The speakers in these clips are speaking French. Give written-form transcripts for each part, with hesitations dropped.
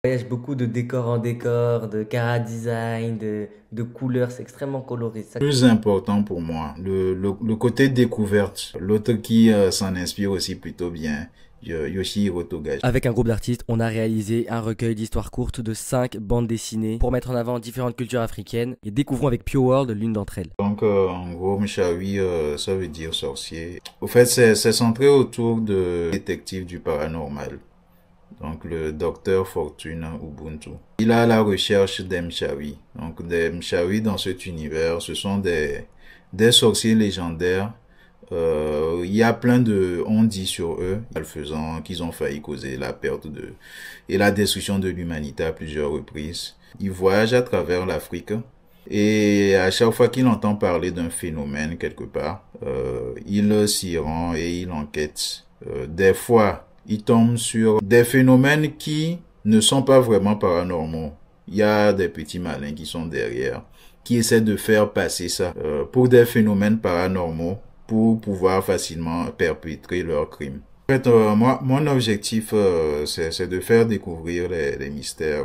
Voyage beaucoup de décor en décor, de cara design, de couleurs, c'est extrêmement coloré. Plus important pour moi, le côté découverte. L'autre qui s'en inspire aussi plutôt bien, Yoshihiro Togashi. Avec un groupe d'artistes, on a réalisé un recueil d'histoires courtes de 5 bandes dessinées pour mettre en avant différentes cultures africaines et découvrons avec Pure World l'une d'entre elles. Donc, en gros, Mchawi, ça veut dire sorcier. Au fait, c'est centré autour de détective du paranormal. Donc, le docteur Fortune Ubuntu. Il a la recherche des Mchawi. Donc, des Mchawi dans cet univers, ce sont des sorciers légendaires. Il y a plein de on dit sur eux, faisant qu'ils ont failli causer la perte et la destruction de l'humanité à plusieurs reprises. Il voyage à travers l'Afrique et à chaque fois qu'il entend parler d'un phénomène quelque part, il s'y rend et il enquête. Des fois, il tombe sur des phénomènes qui ne sont pas vraiment paranormaux. Il y a des petits malins qui sont derrière, qui essaient de faire passer ça pour des phénomènes paranormaux, pour pouvoir facilement perpétrer leurs crimes. En fait, moi, mon objectif, c'est de faire découvrir les mystères,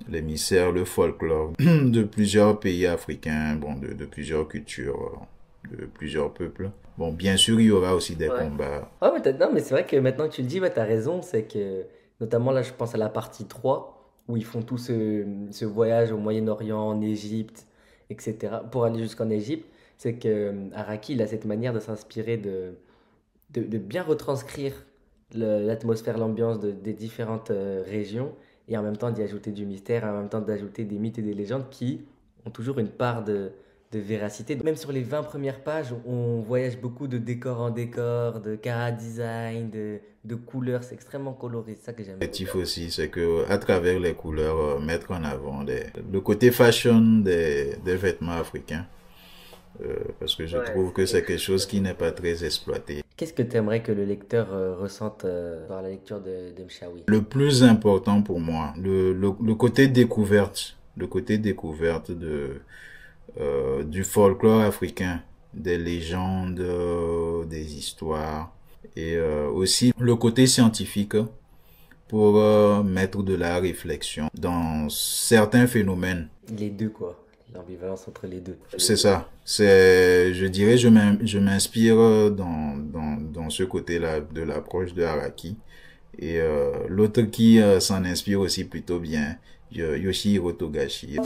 le folklore de plusieurs pays africains, bon, de plusieurs cultures, de plusieurs peuples. Bon, bien sûr, il y aura aussi des combats. Ouais, mais non, mais c'est vrai que maintenant que tu le dis, ouais, t'as raison, c'est que, notamment là, je pense à la partie 3 où ils font tout ce voyage au Moyen-Orient, en Égypte, etc., pour aller jusqu'en Égypte, c'est que Araki, il a cette manière de s'inspirer de bien retranscrire l'atmosphère, l'ambiance des différentes régions, et en même temps d'y ajouter du mystère, en même temps d'ajouter des mythes et des légendes qui ont toujours une part de véracité. Même sur les 20 premières pages, on voyage beaucoup de décor en décor, de cara design, de couleurs, c'est extrêmement coloré, c'est ça que j'aime. L'objectif aussi, c'est que à travers les couleurs, mettre en avant le côté fashion des vêtements africains. Parce que je Ouais, trouve que c'est quelque chose qui n'est pas très exploité. qu'est-ce que tu aimerais que le lecteur ressente par la lecture de Mchawi? Le plus important pour moi, le côté découverte, du folklore africain, des légendes, des histoires, et aussi le côté scientifique pour mettre de la réflexion dans certains phénomènes. Les deux, quoi. L'ambivalence entre les deux. C'est ça. Je dirais, je m'inspire dans ce côté-là de l'approche de Haraki. Et l'autre qui s'en inspire aussi plutôt bien, Yoshihiro Togashi.